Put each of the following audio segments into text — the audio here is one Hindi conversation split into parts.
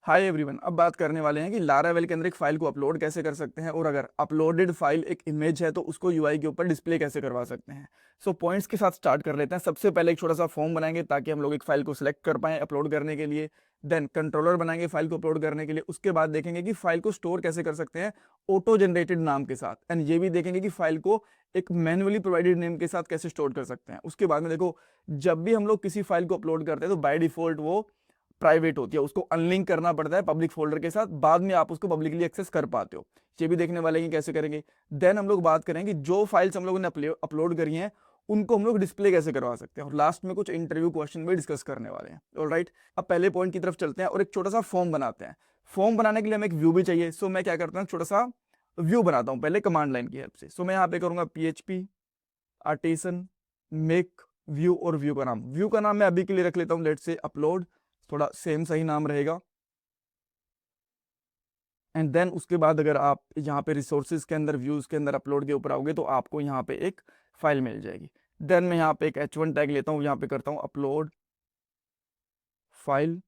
हाय एवरीवन, अब बात करने वाले हैं कि लारावेल के अंदर एक फाइल को अपलोड कैसे कर सकते हैं और अगर अपलोडेड फाइल एक इमेज है तो उसको यूआई के ऊपर डिस्प्ले कैसे करवा सकते हैं। सो पॉइंट्स के साथ स्टार्ट कर लेते हैं। सबसे पहले एक छोटा सा फॉर्म बनाएंगे ताकि हम लोग एक फाइल को सिलेक्ट कर पाएं अपलोड करने के लिए। देन कंट्रोलर बनाएंगे फाइल को अपलोड करने के लिए। उसके बाद देखेंगे कि फाइल को स्टोर कैसे कर सकते हैं ऑटो जनरेटेड नाम के साथ। एंड ये भी देखेंगे कि फाइल को एक मैन्युअली प्रोवाइडेड नेम के साथ कैसे स्टोर कर सकते हैं। उसके बाद में देखो, जब भी हम लोग किसी फाइल को अपलोड करते हैं तो बाय डिफॉल्ट वो प्राइवेट होती है, उसको अनलिंक करना पड़ता है पब्लिक फोल्डर के साथ, बाद में आप उसको पब्लिकली एक्सेस कर पाते हो। ये भी देखने वाले हैं कैसे करेंगे। देन हम लोग बात करेंगे जो फाइल्स हम लोगों ने अपलोड करी हैं उनको हम लोग डिस्प्ले कैसे करवा सकते हैं, और लास्ट में कुछ इंटरव्यू क्वेश्चन भी डिस्कस करने वाले हैं। ऑलराइट, अब पहले पॉइंट की तरफ चलते हैं और एक छोटा सा फॉर्म बनाते हैं। फॉर्म बनाने के लिए हमें एक व्यू भी चाहिए। सो मैं क्या करता हूँ, छोटा सा व्यू बनाता हूँ पहले कमांड लाइन की हेल्प से। सो मैं यहाँ पे करूंगा PHP आर्टिसन मेक व्यू, और व्यू का नाम मैं अभी के लिए रख लेता हूँ लेट से अपलोड, थोड़ा सेम सही नाम रहेगा। एंड देन उसके बाद अगर आप यहाँ पे रिसोर्सेज के अंदर व्यूज के अंदर अपलोड के ऊपर आओगे तो आपको यहाँ पे एक फाइल मिल जाएगी। देन मैं यहाँ पे एक H1 टैग लेता हूँ, यहाँ पे करता हूँ अपलोड फाइल,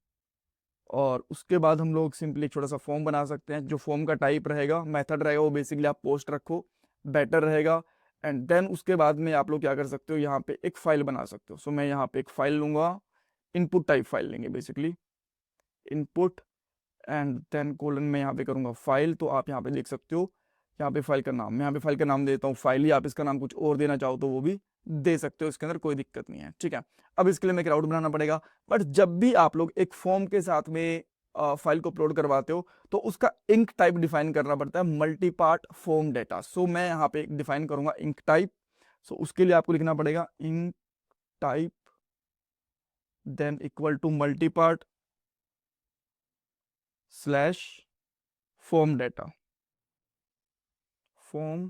और उसके बाद हम लोग सिंपली एक छोटा सा फॉर्म बना सकते हैं। जो फॉर्म का टाइप रहेगा, मेथड रहेगा, वो बेसिकली आप पोस्ट रखो, बेटर रहेगा। एंड देन उसके बाद में आप लोग क्या कर सकते हो, यहाँ पे एक फाइल बना सकते हो। सो मैं यहाँ पे एक फाइल लूंगा, इनपुट टाइप फाइल लेंगे basically, input, and then colon में यहाँ पे करूंगा फाइल। तो आप यहाँ पे देख सकते हो, यहाँ पे फाइल का नाम, मैं यहाँ पे फाइल का नाम देता हूँ फाइल ही, आप इसका नाम कुछ और देना चाहो तो वो भी दे सकते हो, इसके अंदर कोई दिक्कत नहीं है। ठीक है, अब इसके लिए मैं एक राउट बनाना पड़ेगा। बट जब भी आप लोग एक फॉर्म के साथ में फाइल को अपलोड करवाते हो तो उसका इंक टाइप डिफाइन करना पड़ता है, मल्टी पार्ट फॉर्म डेटा। सो मैं यहाँ पे डिफाइन करूंगा इंक टाइप। सो उसके लिए आपको लिखना पड़ेगा enctype, then equal to multipart slash form data, form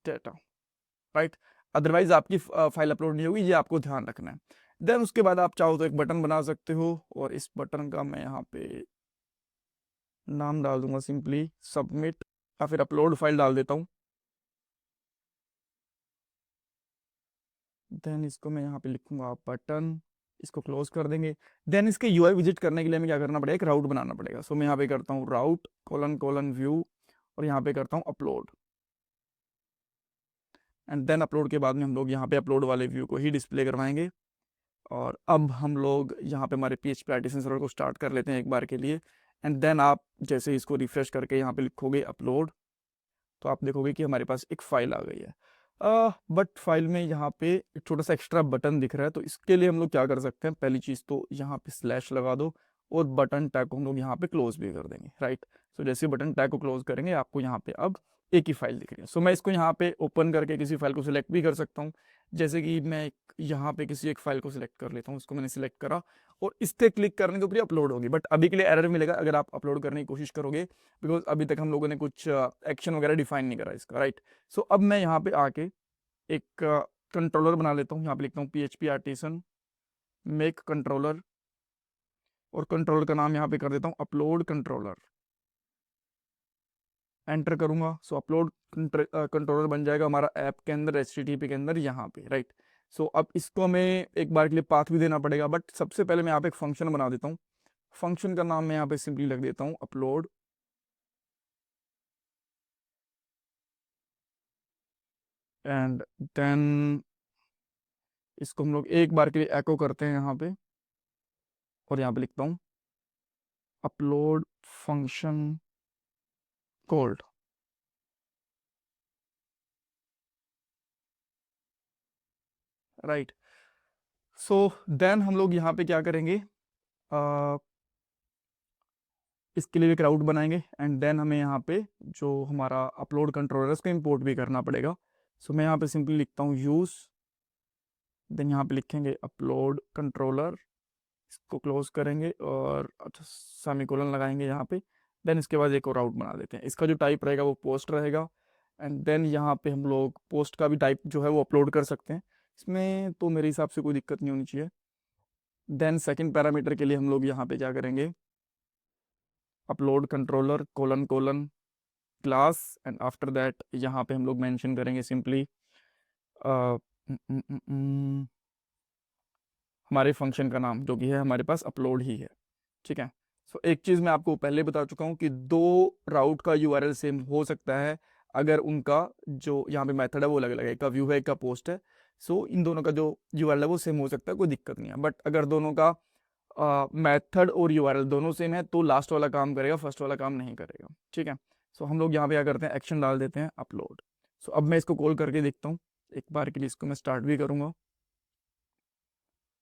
data, right. Otherwise आपकी फाइल अपलोड नहीं होगी, ये आपको ध्यान रखना है। देन उसके बाद आप चाहो तो एक बटन बना सकते हो, और इस बटन का मैं यहाँ पे नाम डाल दूंगा सिंपली सबमिट, या फिर अपलोड फाइल डाल देता हूँ। देन इसको मैं यहाँ पे लिखूंगा बटन, इसको क्लोज कर देंगे। देन इसके यूआई विजिट करने के लिए हमें क्या करना पड़ेगा, एक राउट बनाना पड़ेगा। सो मैं यहाँ पे करता हूँ राउट कोलन कोलन व्यू, और यहाँ पे करता हूँ अपलोड। एंड देन अपलोड के बाद में हम लोग यहाँ पे अपलोड वाले व्यू को ही डिस्प्ले करवाएंगे। और अब हम लोग यहाँ पे हमारे PHP आर्टिसन सर्वर को स्टार्ट कर लेते हैं एक बार के लिए। एंड देन आप जैसे इसको रिफ्रेश करके यहाँ पे लिखोगे अपलोड, तो आप देखोगे कि हमारे पास एक फाइल आ गई है। बट फाइल में यहाँ पे एक छोटा सा एक्स्ट्रा बटन दिख रहा है, तो इसके लिए हम लोग क्या कर सकते हैं, पहली चीज़ तो यहाँ पे स्लैश लगा दो, और बटन टैग को हम लोग यहाँ पे क्लोज भी कर देंगे, राइट। सो जैसे बटन टैग को क्लोज करेंगे आपको यहाँ पे अब एक ही फाइल दिख रही है। सो मैं इसको यहाँ पे ओपन करके किसी फाइल को सिलेक्ट भी कर सकता हूँ। जैसे कि मैं यहाँ पे किसी एक फाइल को सिलेक्ट कर लेता हूँ, उसको मैंने सिलेक्ट करा, और इस पे क्लिक करने के ऊपर अपलोड होगी। बट अभी के लिए एरर मिलेगा अगर आप अपलोड करने की कोशिश करोगे, बिकॉज अभी तक हम लोगों ने कुछ एक्शन वगैरह डिफाइन नहीं करा इसका, राइट। सो अब मैं यहाँ पे आके एक कंट्रोलर बना लेता हूँ, यहाँ पे लिखता हूँ PHP आर्टिसन मेक कंट्रोलर, और कंट्रोलर का नाम यहाँ पे कर देता हूँ अपलोड कंट्रोलर। एंटर करूंगा, सो अपलोड कंट्रोलर बन जाएगा हमारा ऐप के अंदर, HTTP के अंदर यहाँ पे, राइट। सो अब इसको हमें एक बार के लिए पाथ भी देना पड़ेगा, बट सबसे पहले मैं यहाँ पे एक फंक्शन बना देता हूँ। फंक्शन का नाम मैं यहाँ पे सिंपली लग देता हूँ अपलोड, एंड देन इसको हम लोग एक बार के लिए एको करते हैं यहाँ पे, और यहाँ पे लिखता हूँ upload function code, right. So then हम लोग यहाँ पे क्या करेंगे, अ, इसके लिए एक राउट बनाएंगे। एंड देन हमें यहाँ पे जो हमारा अपलोड कंट्रोलर है उसको इंपोर्ट भी करना पड़ेगा। सो मैं यहाँ पे सिंपली लिखता हूँ यूज, देन यहाँ पे लिखेंगे अपलोड कंट्रोलर, इसको क्लोज करेंगे और अच्छा सेमीकोलन लगाएंगे यहाँ पे। देन इसके बाद एक और राउट बना देते हैं, इसका जो टाइप रहेगा वो पोस्ट रहेगा। एंड देन यहाँ पे हम लोग पोस्ट का भी टाइप जो है वो अपलोड कर सकते हैं, इसमें तो मेरे हिसाब से कोई दिक्कत नहीं होनी चाहिए। देन सेकंड पैरामीटर के लिए हम लोग यहाँ पे क्या करेंगे, upload controller colon colon class, and after that यहाँ पे हम लोग मेंशन करेंगे सिंपली हमारे फंक्शन का नाम जो कि है हमारे पास अपलोड ही है, ठीक है। सो एक चीज़ मैं आपको पहले बता चुका हूँ कि दो राउट का यूआरएल सेम हो सकता है अगर उनका जो यहाँ पे मेथड है वो अलग अलग है, एक का व्यू है एक का पोस्ट है। सो इन दोनों का जो यूआरएल है वो सेम हो सकता है, कोई दिक्कत नहीं है। बट अगर दोनों का मेथड और यूआरएल दोनों सेम है तो लास्ट वाला काम करेगा, फर्स्ट वाला काम नहीं करेगा। ठीक है, सो हम लोग यहाँ पे क्या करते हैं, एक्शन डाल देते हैं अपलोड। सो अब मैं इसको कॉल करके देखता हूँ, एक बार के लिए इसको मैं स्टार्ट भी करूँगा।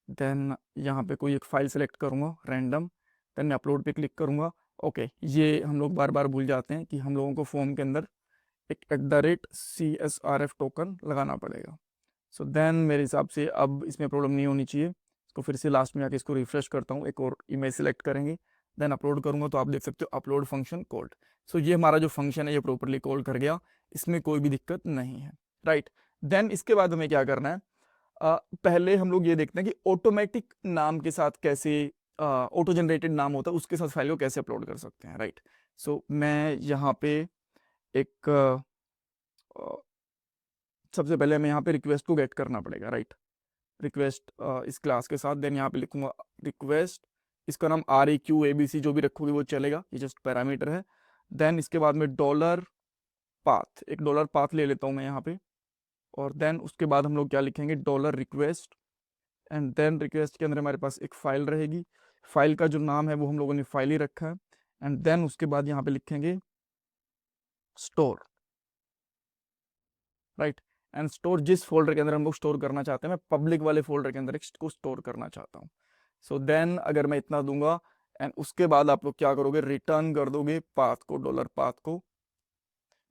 देन यहाँ पे कोई एक फाइल सेलेक्ट करूँगा रैंडम, देन मैं अपलोड पे क्लिक करूँगा। ओके, ये हम लोग बार बार भूल जाते हैं कि हम लोगों को फॉर्म के अंदर एक @CSRF टोकन लगाना पड़ेगा। सो देन मेरे हिसाब से अब इसमें प्रॉब्लम नहीं होनी चाहिए। इसको फिर से लास्ट में आके इसको रिफ्रेश करता हूँ, एक और इमेज सेलेक्ट करेंगे, देन अपलोड करूँगा तो आप देख सकते हो अपलोड फंक्शन कॉल्ड। सो ये हमारा जो फंक्शन है ये प्रॉपरली कॉल कर गया, इसमें कोई भी दिक्कत नहीं है। राइट, देन इसके बाद हमें क्या करना है, पहले हम लोग ये देखते हैं कि ऑटोमेटिक नाम के साथ कैसे, ऑटो जनरेटेड नाम होता है उसके साथ फाइल को कैसे अपलोड कर सकते हैं। राइट, सो मैं यहाँ पे एक सबसे पहले हमें यहाँ पे रिक्वेस्ट को गेट करना पड़ेगा। राइट, रिक्वेस्ट इस क्लास के साथ, देन यहाँ पे लिखूंगा रिक्वेस्ट, इसका नाम REQ ABC जो भी रखोगे वो चलेगा, ये जस्ट पैरामीटर है। देन इसके बाद में डॉलर पाथ, एक डॉलर पाथ ले लेता हूँ मैं यहाँ पे, और देन उसके बाद हम लोग क्या लिखेंगे, dollar request, and then request के अंदर हमारे पास एक फाइल रहेगी, फाइल का जो नाम है वो हम लोगों ने फाइल ही रखा है, एंड देन उसके बाद यहाँ पे लिखेंगे स्टोर। राइट, एंड स्टोर जिस फोल्डर के अंदर हम लोग स्टोर करना चाहते हैं, मैं पब्लिक वाले फोल्डर के अंदर इसको स्टोर करना चाहता हूँ। सो देन अगर मैं इतना दूंगा एंड उसके बाद आप लोग क्या करोगे, रिटर्न कर दोगे पाथ को, डॉलर पाथ को,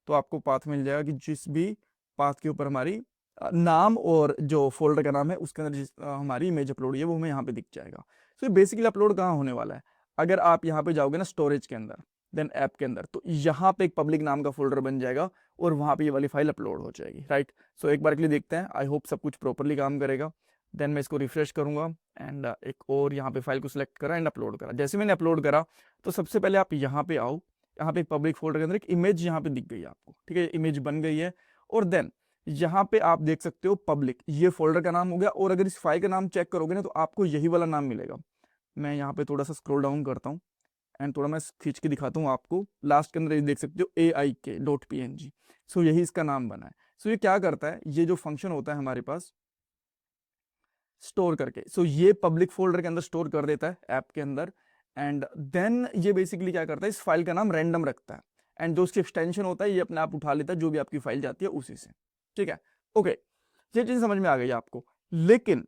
तो आपको पाथ मिल जाएगा कि जिस भी पाथ के ऊपर हमारी नाम और जो फोल्डर का नाम है उसके अंदर जिस हमारी इमेज अपलोड है वो हमें यहाँ पे दिख जाएगा। सो बेसिकली अपलोड कहाँ होने वाला है, अगर आप यहाँ पे जाओगे ना स्टोरेज के अंदर, देन ऐप के अंदर, तो यहाँ पे एक पब्लिक नाम का फोल्डर बन जाएगा और वहाँ पे ये वाली फाइल अपलोड हो जाएगी। राइट, सो एक बार के लिए देखते हैं, आई होप सब कुछ प्रॉपरली काम करेगा। देन मैं इसको रिफ्रेश करूंगा एंड एक और यहाँ पे फाइल को सिलेक्ट करा एंड अपलोड करा। जैसे मैंने अपलोड करा तो सबसे पहले आप यहाँ पे आओ, यहाँ पे एक पब्लिक फोल्डर के अंदर एक इमेज यहाँ पे दिख गई है आपको। ठीक है, इमेज बन गई है, और देन यहाँ पे आप देख सकते हो पब्लिक, ये फोल्डर का नाम हो गया, और अगर इस फाइल का नाम चेक करोगे ना तो आपको यही वाला नाम मिलेगा। मैं यहाँ पे थोड़ा सा स्क्रॉल डाउन करता हूँ एंड थोड़ा मैं खींच के दिखाता हूँ आपको, लास्ट के अंदर ये देख सकते हो AIK.png। सो यही इसका नाम बना है। सो ये क्या करता है, ये जो फंक्शन होता है हमारे पास स्टोर करके, सो ये पब्लिक फोल्डर के अंदर स्टोर कर देता है ऐप के अंदर, एंड देन ये बेसिकली क्या करता है, इस फाइल का नाम रैंडम रखता है, एंड जो उसकी एक्सटेंशन होता है ये अपने आप उठा लेता है जो भी आपकी फाइल जाती है उसी से। ठीक है, ओके, ये चीज समझ में आ गई आपको। लेकिन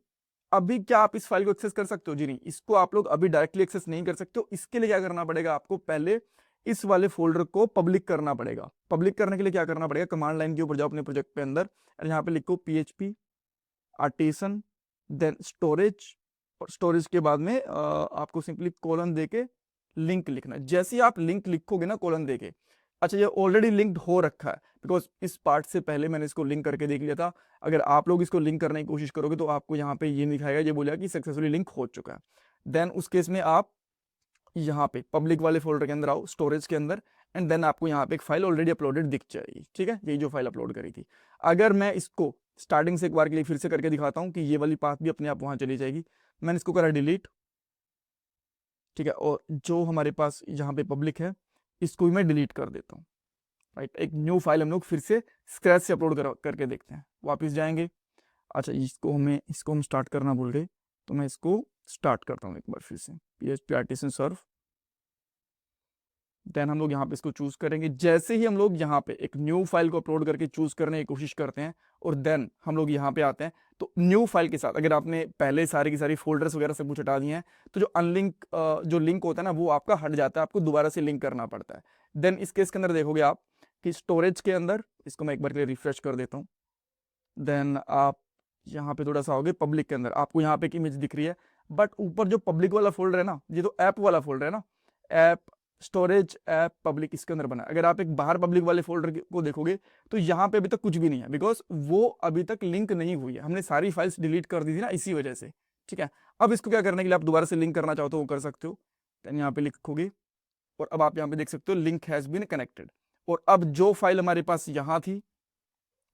अभी क्या आप इस फाइल को एक्सेस कर सकते हो? जी नहीं, इसको आप लोग अभी डायरेक्टली एक्सेस नहीं कर सकते हो। इसके लिए क्या करना पड़ेगा आपको, पहले इस वाले फोल्डर को पब्लिक करना पड़ेगा। पब्लिक करने के लिए क्या करना पड़ेगा, कमांड लाइन के ऊपर जाओ अपने प्रोजेक्ट के अंदर, और यहाँ पे लिखो PHP आर्टिसन, देन स्टोरेज, और स्टोरेज के बाद में आपको सिंपली कोलन देके लिंक लिखना है। जैसे ही आप लिंक लिखोगे ना कोलन देके, अच्छा ये ऑलरेडी लिंक्ड हो रखा है बिकॉज इस पार्ट से पहले मैंने इसको लिंक करके देख लिया था। अगर आप लोग इसको लिंक करने की कोशिश करोगे तो आपको यहाँ पे ये दिखाएगा, ये बोलेगा कि सक्सेसफुली लिंक हो चुका है। देन उस केस में आप यहाँ पे पब्लिक वाले फोल्डर के अंदर आओ, स्टोरेज के अंदर, एंड देन आपको यहाँ पे एक फाइल ऑलरेडी अपलोडेड दिख जाएगी। ठीक है, यही जो फाइल अपलोड करी थी। अगर मैं इसको स्टार्टिंग से एक बार के लिए फिर से करके दिखाता हूँ कि ये वाली पाथ भी अपने आप वहाँ चली जाएगी। मैंने इसको करा डिलीट, ठीक है, और जो हमारे पास यहाँ पे पब्लिक है इसको भी मैं डिलीट कर देता हूँ। राइट, एक न्यू फाइल हम लोग फिर से स्क्रैच से अपलोड करके देखते हैं। वापस जाएंगे, अच्छा इसको हम स्टार्ट करना भूल गए, तो मैं इसको स्टार्ट करता हूँ एक बार फिर से, PHP आर्टिसन सर्व। देन हम लोग यहाँ पे इसको चूज करेंगे। जैसे ही हम लोग यहाँ पे एक न्यू फाइल को अपलोड करके चूज करने की कोशिश करते हैं और देन हम लोग यहाँ पे आते हैं, तो न्यू फाइल के साथ अगर आपने पहले सारी की सारी फोल्डर्स वगैरह सब कुछ हटा दिए हैं तो जो अनलिंक जो लिंक होता है ना वो आपका हट जाता है, आपको दोबारा से लिंक करना पड़ता है। देन इस केस के अंदर देखोगे आप कि स्टोरेज के अंदर, इसको मैं एक बार के लिए रिफ्रेश कर देता हूँ, देन आप यहाँ पे थोड़ा सा आओगे पब्लिक के अंदर, आपको यहाँ पे एक इमेज दिख रही है, बट ऊपर जो पब्लिक वाला फोल्डर है ना, ये तो ऐप वाला फोल्डर है ना, ऐप स्टोरेज ऐप पब्लिक इसके अंदर बना है। अगर आप एक बाहर पब्लिक वाले फोल्डर को देखोगे तो यहाँ पे अभी तक कुछ भी नहीं है बिकॉज वो अभी तक लिंक नहीं हुई है, हमने सारी फाइल्स डिलीट कर दी थी ना इसी वजह से। ठीक है, अब इसको क्या करने के लिए आप दोबारा से लिंक करना चाहते हो वो कर सकते हो, देन यहाँ पे लिखोगे और अब आप यहाँ पे देख सकते हो लिंक हैज बीन कनेक्टेड, और अब जो फाइल हमारे पास यहाँ थी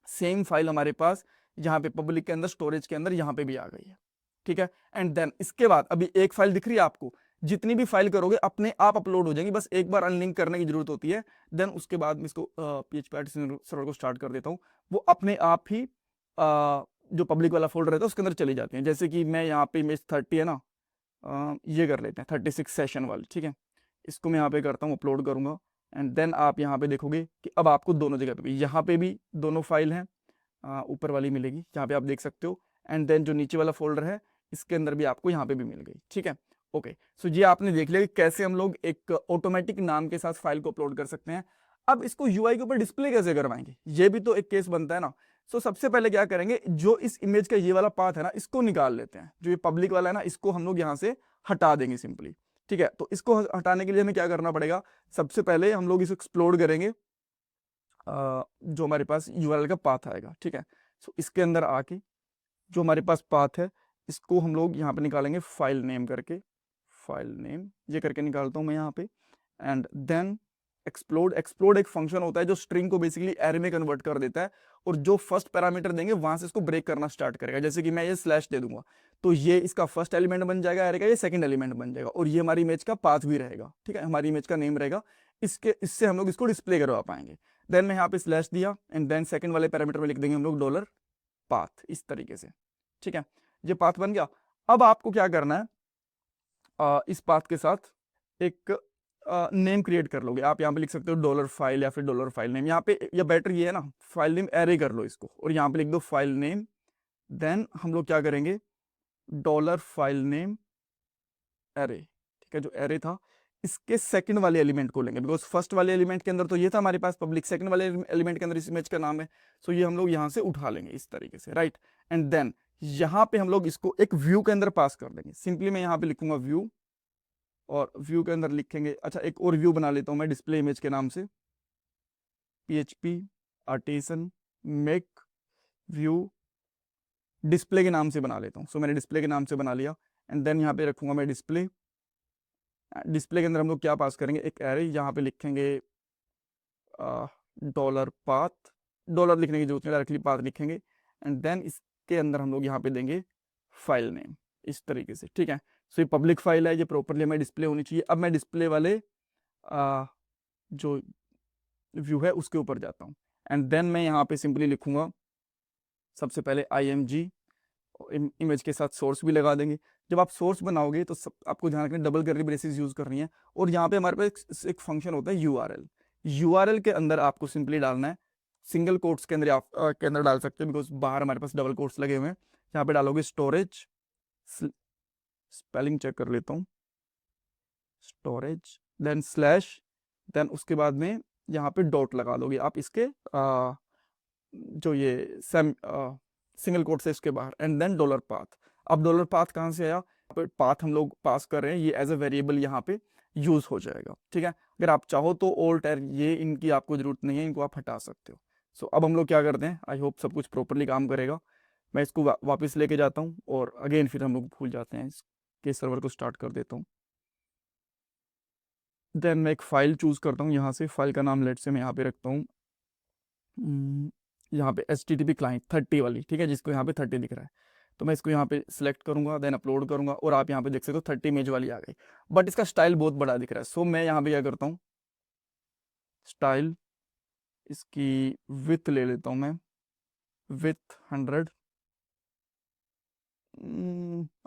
सेम फाइल हमारे पास यहाँ पे पब्लिक के अंदर स्टोरेज के अंदर यहाँ पे भी आ गई है। ठीक है, एंड देन इसके बाद अभी एक फाइल दिख रही है आपको, जितनी भी फाइल करोगे अपने आप अपलोड हो जाएंगी, बस एक बार अनलिंक करने की जरूरत होती है। देन उसके बाद मैं इसको PHP सर्वर को स्टार्ट कर देता हूँ, वो अपने आप ही जो पब्लिक वाला फोल्डर रहता है उसके अंदर चली जाती है। जैसे कि मैं यहाँ पे इमेज 30 है ना, ये कर लेते हैं 36 सेशन वाली, ठीक है। इसको मैं यहाँ पे करता हूँ, अपलोड करूँगा, एंड देन आप यहाँ पे देखोगे कि अब आपको दोनों जगह पे भी, यहाँ पे भी दोनों फाइल हैं, ऊपर वाली मिलेगी जहाँ पे आप देख सकते हो, एंड देन जो नीचे वाला फोल्डर है इसके अंदर भी आपको यहाँ पे भी मिल गई, ठीक है। ओके, सो ये आपने देख लिया कि कैसे हम लोग एक ऑटोमेटिक नाम के साथ फाइल को अपलोड कर सकते हैं। अब इसको यूआई के ऊपर डिस्प्ले कैसे करवाएंगे, ये भी तो एक केस बनता है ना। सो सबसे पहले क्या करेंगे, जो इस इमेज का ये वाला पाथ है ना, इसको निकाल लेते हैं, जो ये पब्लिक वाला है ना, इसको हम लोग यहाँ से हटा देंगे सिंपली, ठीक है। तो इसको हटाने के लिए हमें क्या करना पड़ेगा, सबसे पहले हम लोग इसको एक्सप्लोर करेंगे, जो हमारे पास यूआरएल का पाथ आएगा, ठीक है। सो इसके अंदर आके जो हमारे पास पाथ है इसको हम लोग यहाँ पे निकालेंगे, फाइल नेम करके, फाइल नेम ये करके निकालता हूँ मैं यहाँ पे, एंड देन एक्सप्लोड। एक्सप्लोड एक फंक्शन होता है जो स्ट्रिंग को बेसिकली एरे में कन्वर्ट कर देता है, और जो फर्स्ट पैरामीटर देंगे वहां से इसको ब्रेक करना स्टार्ट करेगा। जैसे कि मैं ये स्लैश दे दूंगा तो ये इसका फर्स्ट एलिमेंट बन जाएगा एरे का, ये सेकंड एलिमेंट बन जाएगा, और ये हमारी इमेज का पाथ भी रहेगा, ठीक है, हमारी इमेज का नेम रहेगा। इससे हम लोग इसको डिस्प्ले करवा पाएंगे। देन मैं यहाँ पे स्लैश दिया, एंड देन सेकंड वाले पैरामीटर में लिख देंगे हम लोग डॉलर पाथ, इस तरीके से, ठीक है। ये पाथ बन गया। अब आपको क्या करना है, इस पाथ के साथ एक नेम क्रिएट कर लोगे आप। यहाँ पे लिख सकते हो डॉलर फाइल या फिर डॉलर फाइल नेम, यहाँ पे या बेटर ये है ना, फाइल नेम एरे कर लो इसको, और यहाँ पे लिख दो फाइल नेम। देन हम लोग क्या करेंगे, डॉलर फाइल नेम एरे, ठीक है, जो एरे था इसके सेकंड वाले एलिमेंट को लेंगे, बिकॉज फर्स्ट वाले एलिमेंट के अंदर तो ये था हमारे पास पब्लिक, सेकंड वाले एलिमेंट के अंदर इस इमेज का नाम है, सो ये हम लोग यहाँ से उठा लेंगे इस तरीके से, राइट। एंड देन यहाँ पे हम लोग इसको एक व्यू के अंदर पास कर देंगे। सिंपली मैं यहाँ पे लिखूंगा व्यू, और व्यू के अंदर लिखेंगे, अच्छा एक और व्यू बना लेता हूँ मैं डिस्प्ले इमेज के नाम से, PHP artisan make view display के नाम से बना लेता हूँ। सो मैंने डिस्प्ले के नाम से बना लिया, एंड देन यहाँ पे रखूंगा मैं डिस्प्ले। डिस्प्ले के अंदर हम लोग क्या पास करेंगे, एक एरे, यहाँ पे लिखेंगे डॉलर पाथ, डॉलर लिखने की जरूरत नहीं, डायरेक्टली पाथ लिखेंगे, एंड देन इसके अंदर हम लोग यहाँ पे देंगे फाइल नेम, इस तरीके से, ठीक है। सो ये पब्लिक फाइल है, ये प्रॉपरली हमें डिस्प्ले होनी चाहिए। अब मैं डिस्प्ले वाले जो व्यू है उसके ऊपर जाता हूँ, एंड देन मैं यहाँ पे सिंपली लिखूंगा सबसे पहले IMG, इमेज के साथ सोर्स भी लगा देंगे। जब आप सोर्स बनाओगे तो आपको ध्यान रखना डबल कर्ली ब्रेसेस यूज करनी है, और यहाँ पे हमारे पास एक फंक्शन होता है URL। URL के अंदर आपको सिंपली डालना है, सिंगल कोट्स के अंदर आप के अंदर डाल सकते हो, बिकॉज बाहर हमारे पास डबल कोट्स लगे हुए हैं। यहाँ पे डालोगे स्टोरेज, स्पेलिंग चेक कर लेता हूँ, स्टोरेज, देन स्लैश, देन उसके बाद में यहाँ पे डॉट लगा दोगे आप इसके जो ये सिंगल कोट से इसके बाहर, एंड देन डॉलर पाथ। अब डॉलर पाथ कहाँ से आया, पाथ हम लोग पास कर रहे हैं, ये एज अ वेरिएबल यहाँ पे यूज हो जाएगा, ठीक है। अगर आप चाहो तो ऑल्ट ये इनकी आपको जरूरत नहीं है, इनको आप हटा सकते हो। सो अब हम लोग क्या करते हैं, आई होप सब कुछ प्रॉपरली काम करेगा। मैं इसको वापस लेके जाता हूँ, और अगेन फिर हम लोग भूल जाते हैं, इसके सर्वर को स्टार्ट कर देता हूँ। देन मैं एक फाइल चूज करता हूँ, यहाँ से फाइल का नाम लेट से मैं यहाँ पे रखता हूँ, यहाँ पे HTTP क्लाइंट 30 वाली, ठीक है, जिसको यहाँ पे 30 दिख रहा है। तो मैं इसको यहाँ पे सिलेक्ट करूंगा, देन अपलोड करूंगा, और आप यहाँ पे देख सकते हो 30 इमेज वाली आ गई, बट इसका स्टाइल बहुत बड़ा दिख रहा है। सो मैं यहाँ पे क्या करता हूँ, स्टाइल इसकी विथ ले लेता हूँ मैं, विथ 100।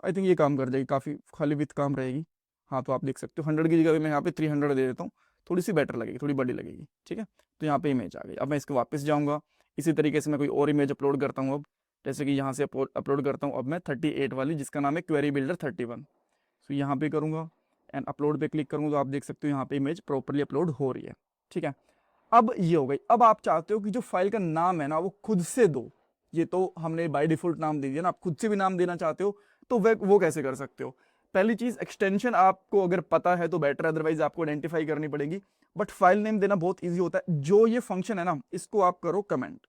आई थिंक ये काम कर जाएगी, काफ़ी खाली विथ काम रहेगी। हाँ, तो आप देख सकते हो 100 की जगह मैं यहाँ पे 300 दे देता हूँ, थोड़ी सी बेटर लगेगी, थोड़ी बड़ी लगेगी, ठीक है। तो यहाँ पे इमेज आ गई। अब मैं इसके वापस जाऊँगा, इसी तरीके से मैं कोई और इमेज अपलोड करता हूँ। अब जैसे कि यहाँ से अपलोड करता हूँ, अब मैं 38 वाली, जिसका नाम है क्वेरी बिल्डर 31। सो यहाँ पे करूँगा, एंड अपलोड पे क्लिक करूँगा, तो आप देख सकते हो यहाँ पे इमेज प्रॉपरली अपलोड हो रही है, ठीक है। अब ये हो गई। अब आप चाहते हो कि जो फाइल का नाम है ना वो खुद से दो, ये तो हमने बाय डिफॉल्ट नाम दे दिया ना, आप खुद से भी नाम देना चाहते हो तो वो कैसे कर सकते हो। पहली चीज, एक्सटेंशन आपको अगर पता है तो बेटर, अदरवाइज आपको आइडेंटिफाई करनी पड़ेगी। बट फाइल नेम देना बहुत इजी होता है। जो ये फंक्शन है ना, इसको आप करो कमेंट,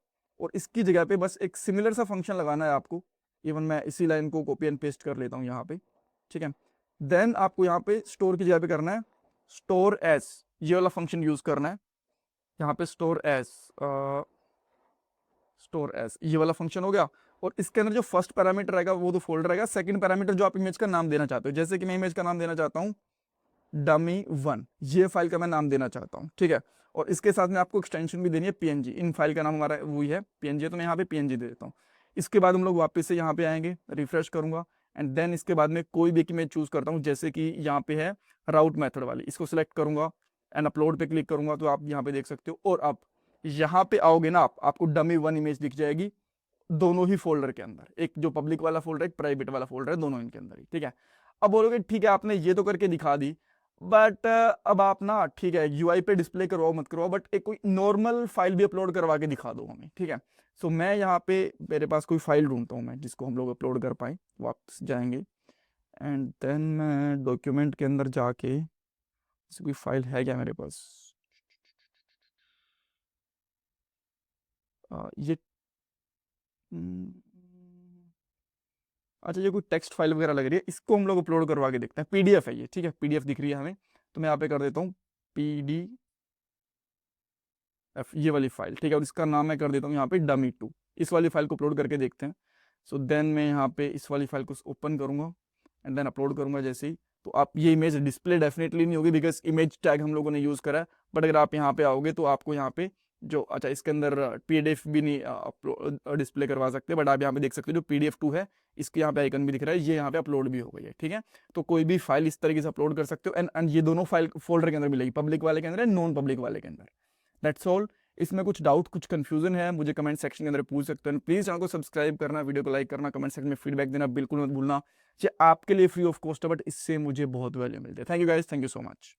और इसकी जगह पे बस एक सिमिलर सा फंक्शन लगाना है आपको। इवन मैं इसी लाइन को कॉपी एंड पेस्ट कर लेता हूँ यहाँ पे, ठीक है। देन आपको यहाँ पे स्टोर की जगह पे करना है स्टोर एज, ये वाला फंक्शन यूज करना है। यहाँ पे स्टोर एज, ये वाला फंक्शन हो गया, और इसके अंदर जो फर्स्ट पैरामीटर रहेगा वो तो फोल्डर रहेगा, सेकंड पैरामीटर जो आप इमेज का नाम देना चाहते हो, जैसे कि मैं इमेज का नाम देना चाहता हूँ dummy1, ये फाइल का मैं नाम देना चाहता हूँ, ठीक है। और इसके साथ में आपको एक्सटेंशन भी देनी है png, इन फाइल का नाम हमारा वही है png, तो मैं यहाँ पे png दे देता हूँ। इसके बाद हम लोग वापस से यहाँ पे आएंगे, रिफ्रेश करूंगा एंड देन इसके बाद में कोई भी एक इमेज चूज करता हूँ, जैसे कि यहाँ पे है राउट मेथड वाली, इसको सिलेक्ट करूंगा एंड अपलोड पे क्लिक करूंगा, तो आप यहाँ पे देख सकते हो। और आप यहाँ पे आओगे ना, आपको dummy1 इमेज दिख जाएगी दोनों ही फोल्डर के अंदर, एक जो पब्लिक वाला फोल्डर है, एक प्राइवेट वाला फोल्डर है, दोनों इनके अंदर ही, ठीक है। अब बोलोगे ठीक है आपने ये तो करके दिखा दी, बट अब आप ना, ठीक है, यूआई पे डिस्प्ले करवाओ मत करवाओ, बट एक कोई नॉर्मल फाइल भी अपलोड करवा के दिखा दो हमें, ठीक है। सो मैं यहाँ पे मेरे पास कोई फाइल ढूंढता हूँ मैं, जिसको हम लोग अपलोड कर पाए। वापस जाएंगे एंड देन मैं डॉक्यूमेंट के अंदर जाके, कोई फाइल है क्या मेरे पास, ये हम्म, अच्छा ये कोई टेक्स्ट फाइल वगैरह लग रही है, इसको हम लोग अपलोड करवा के देखते हैं। पीडीएफ है ये, ठीक है, पीडीएफ दिख रही है हमें, तो मैं यहाँ पे कर देता हूँ पीडीएफ, ये वाली फाइल, ठीक है। और इसका नाम मैं कर देता हूँ यहाँ पे dummy2, इस वाली फाइल को अपलोड करके देखते हैं। सो देन मैं यहाँ पे इस वाली फाइल को ओपन करूँगा एंड देन अपलोड करूँगा जैसे ही, तो आप ये इमेज डिस्प्ले डेफिनेटली नहीं होगी, बिकॉज इमेज टैग हम लोगों ने यूज़ करा है। बट अगर आप यहाँ पे आओगे तो आपको यहाँ पे जो, अच्छा इसके अंदर पीडीएफ भी नहीं डिस्प्ले करवा सकते, बट आप यहाँ पे देख सकते हो जो pdf2 है, इसके यहाँ पे आइकन भी दिख रहा है, ये यहाँ पे अपलोड भी हो गई है, ठीक है। तो कोई भी फाइल इस तरीके से अपलोड कर सकते हो एंड ये दोनों फाइल फोल्डर के अंदर मिलेगी, पब्लिक वाले के अंदर है, नॉन पब्लिक वाले के अंदर। That's all. इसमें कुछ डाउट, कुछ कंफ्यूजन है, मुझे कमेंट सेक्शन के अंदर पूछ सकते हैं। प्लीज़ चैनल को सब्सक्राइब करना, वीडियो को लाइक करना, कमेंट सेक्शन में फीडबैक देना बिल्कुल मत भूलना। ये आपके लिए फ्री ऑफ कॉस्ट है, बट इससे मुझे बहुत वैल्यू मिलती है। Thank you guys, thank you so much.